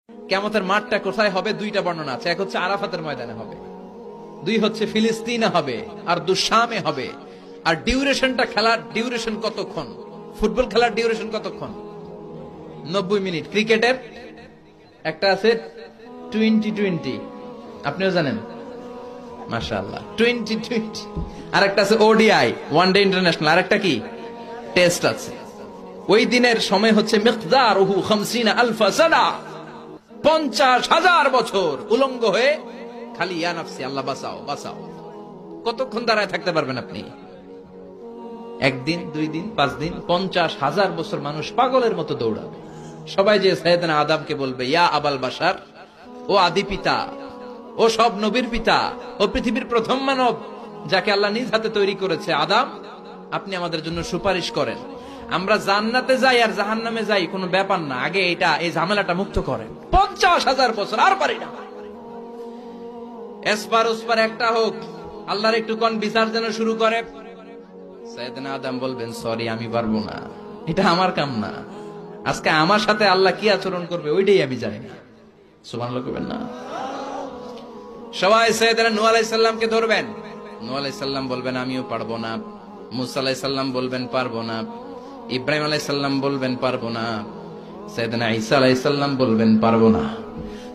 কিয়ামতের মাঠটা কোথায় হবে? দুইটা বর্ণনা আছে। এক হচ্ছে আরাফাতের ময়দানে হবে, দুই হচ্ছে ফিলিস্তিনে হবে, আর শামে হবে। আর ডিউরেশনটা, খেলার ডিউরেশন কতক্ষণ? ফুটবল খেলার ডিউরেশন কতক্ষণ? 90 মিনিট। ক্রিকেটের একটা আছে 20-20, আপনিও জানেন, মাশাআল্লাহ, 20-20। আর একটা আছে ওডিআই, ওয়ান ডে ইন্টারন্যাশনাল। আর একটা কি টেস্ট আছে। ওই দিনের সময় হচ্ছে মিকদারুহু 50 আলফা সানা, 50,000 বছর উলঙ্গ হয়ে খালি ইয়া নাফসি, আল্লাহ বাঁচাও বাঁচাও। কতক্ষণ দাঁড়ায় থাকতে পারবেন আপনি? একদিন, 2 দিন, 5 দিন? 50,000 বছর মানুষ পাগলের মতো দৌড়াবে। সবাই যে সাইয়েদনা আদমকে বলবে, ইয়া আবাল বাশার, ও আদি পিতা, ও সব নবীর পিতা, ও পৃথিবীর প্রথম মানব যাকে আল্লাহ নিজ হাতে তৈরি করেছে, আদম, আপনি আমাদের জন্য সুপারিশ করেন। আমরা জান্নাতে যাই আর জাহান্নামে যাই কোনো ব্যাপার না, আগে এই ঝামেলাটা মুক্ত করেন। 50,000 বছর আর পারি না। এসপার ওসপার একটা হোক, আল্লাহর একটু কোন বিচার যেন শুরু করে। সাইয়েদনা আদম বলবেন, সরি, আমি পারবো না, এটা আমার কাম না। আজকে আমার সাথে আল্লাহ কি আচরণ করবে ওইটাই আমি জানি না। সুবহানাল্লাহ কইবেন না? সবাই সাইয়েদনা নূহ আলাইহিস সালামকে ধরবেন। নূহ আলাইহিস সালাম বলবেন, আমিও পারবো না। মুসা আলাইহিস সালাম বলবেন, পারবো না। ইব্রাহিম আলাইহিস সালাম বলবেন, পারবো না। সাইয়েদনা ঈসা আলাইহিস সালাম বলবেন, পারবো না।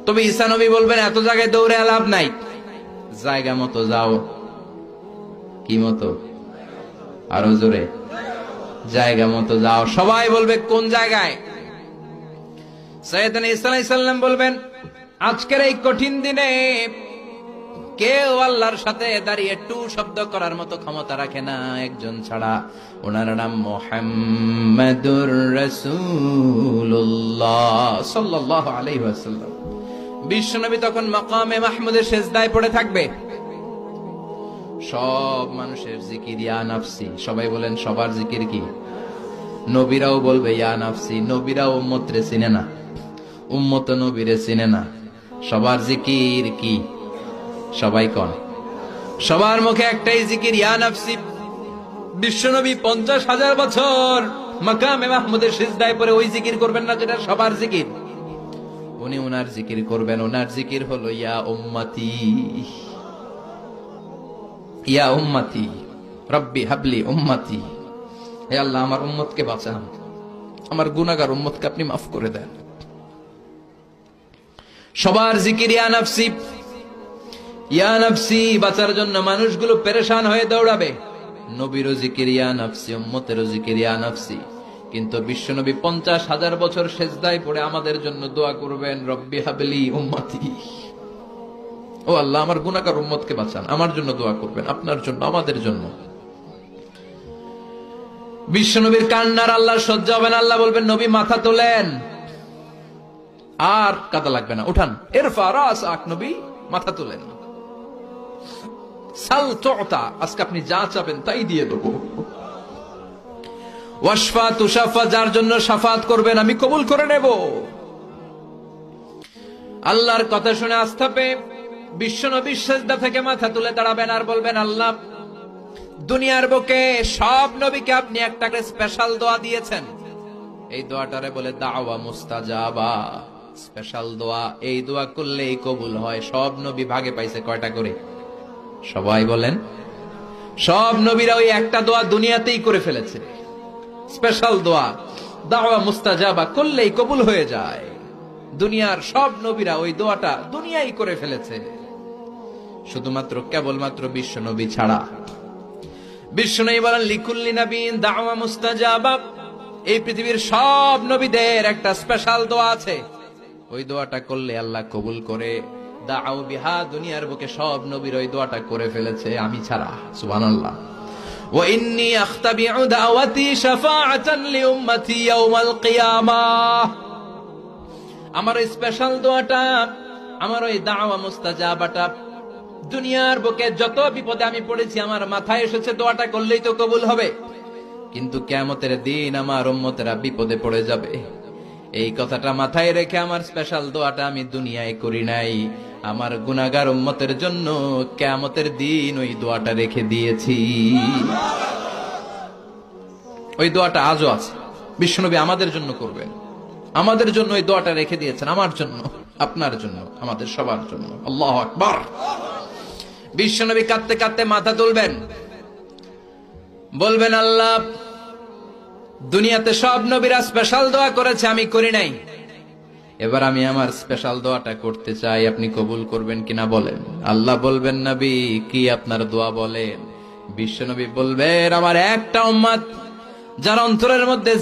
তবে ঈসা নবী বলবেন, এত জায়গায় দৌড়ে লাভ নাই, জায়গা মতো যাও। কি মতো? আরো জোরে, জায়গা মতো যাও। সবাই বলবে, কোন জায়গায়? সাইয়েদনা ঈসা আলাইহিস সালাম বলবেন, আজকের এই কঠিন দিনে কেউ আল্লাহর সাথে দাঁড়িয়ে টু শব্দ করার মতো ক্ষমতা রাখে না, একজন ছাড়া। ওনার নাম মুহাম্মাদুর রাসূলুল্লাহ সাল্লাল্লাহু আলাইহি ওয়াসাল্লাম। বিশ্বনবী তখন মাকামে মাহমুদের সিজদায় পড়ে থাকবে। সব মানুষের জিকির ইয়া নাফসি। সবাই বলেন, সবার জিকির কি? নবীরাও বলবে ইয়া নাফসি। নবীরাও উম্মতরে চিনে না, উম্মত নবীরে চিনে না। সবার জিকির কি? সবাই কোন? সবার মুখে একটাই জিকির, ইয়া নাফসি। বিশ্বনবী 50,000 বছর মাকামে মাহমুদের সিজদায় পড়ে ওই জিকির করবেন না যেটা সবার জিকির। উনি ওনার জিকির করবেন। ওনার জিকির হলো ইয়া উম্মতি, ইয়া উম্মতি রব্বি হাবলি উম্মতি। হে আল্লাহ, আমার উম্মতকে বাঁচান, আমার গুনাহগার উম্মতকে আপনি মাফ করে দেন। সবার জিকির ইয়া নাফসি, ইয়া নাফসি। বাঁচার জন্য মানুষগুলো পেরেশান হয়ে দৌড়াবে। নবীরও জিকির ইয়া নাফসি, উম্মতেরও জিকির ইয়া নাফসি। কিন্তু বিশ্বনবী 50,000 বছর সিজদায় পড়ে আমাদের জন্য দোয়া করবেন, রব্বি হাবলি উম্মতি। ও আল্লাহ, আমার গুনাহগার উম্মতকে বাঁচান, আমার জন্য দোয়া করবেন, আপনার জন্য, আমাদের জন্য। বিশ্বনবীর কান্নার আল্লাহ সহ্য হবে না। আল্লাহ বলবেন, নবী মাথা তোলেন, আর কাদা লাগবে না, উঠান। ইরফা রাসাক, নবী মাথা তোলেন। সাল তুতা, আজকে আপনি যা চাবেন তাই দিয়ে দেবো। ওয়াশফা তুশাফা, যার জন্য শাফাত করবেন আমি কবুল করে নেব। আল্লাহর কথা শুনে আস্থা পেয়ে বিশ্বনবী সিজদা থেকে মাথা তুলে দাঁড়াবেন আর বলবেন, আল্লাহ, দুনিয়ার বুকে সব নবীকে আপনি একটা করে স্পেশাল দোয়া দিয়েছেন। এই দোয়াটারে বলে দাওয়া মুস্তাজাবা, স্পেশাল দোয়া। এই দোয়া করলেই কবুল হয়। সব নবী ভাগে পাইছে কয়টা করে? সবাই বলেন, সব নবীরা ওই একটা দোয়া দুনিয়াতেই করে ফেলেছে, স্পেশাল দোয়া। দাওয়া মুস্তাজাবা করলেই কবুল হয়ে যায়। দুনিয়ার সব নবীরা ওই দোয়াটা দুনিয়াই করে ফেলেছে, শুধুমাত্র কেবলমাত্র বিশ্ব নবী ছাড়া। বিশ্ব নবী বলেন, লিকুল্লি নবীন দাওয়া মুস্তাজাবা। এই পৃথিবীর সব নবীদের একটা স্পেশাল দোয়া আছে, ওই দোয়াটা করলে আল্লাহ কবুল করে। দাও বিহা, দুনিয়ার বুকে সব নবীর ওই দোয়াটা করে ফেলেছে, আমি ছাড়া। সুবহানাল্লাহ। ওয়া ইন্নী আখতাবিউ দাওয়াতি শাফাআতান লিউম্মতি ইয়াউমাল কিয়ামাহ। আমার ওই স্পেশাল দোয়াটা, আমার ওই দাওয়া মুস্তাজাবাটা দুনিয়ার বুকে যত বিপদে আমি পড়েছি, আমার মাথায় এসেছে দোয়াটা করলেই তো কবুল হবে। কিন্তু কিয়ামতের দিন আমার উম্মতেরা বিপদে পড়ে যাবে, এই কথাটা মাথায় রেখে আমার স্পেশাল দোয়াটা আমি দুনিয়ায় করি নাই। আমার গুনাহগার উম্মতের জন্য কিয়ামতের দিন ওই দোয়াটা রেখে দিয়েছি। ওই দোয়াটা আজও আছে, বিশ্বনবী আমাদের জন্য করবেন। আমাদের জন্য এই দোয়াটা রেখে দিয়েছেন, আমার জন্য, আপনার জন্য, আমাদের সবার জন্য। আল্লাহু আকবার। বিশ্বনবী কাঁদতে কাঁদতে মাথা তুলবেন, বলবেন আল্লাহ, দুনিয়াতে সব নবীরা স্পেশাল দোয়া করেছে, আমি করি নাই, এবার আমি আমার স্পেশাল দোয়াটা করতে চাই, আপনি কবুল করবেন কিনা বলেন। আল্লাহ বলবেন, নবী কি আপনার দোয়া বলেন? বিশ্বনবী বলবেন, আমার একটা উম্মত যার অন্তরের মধ্যে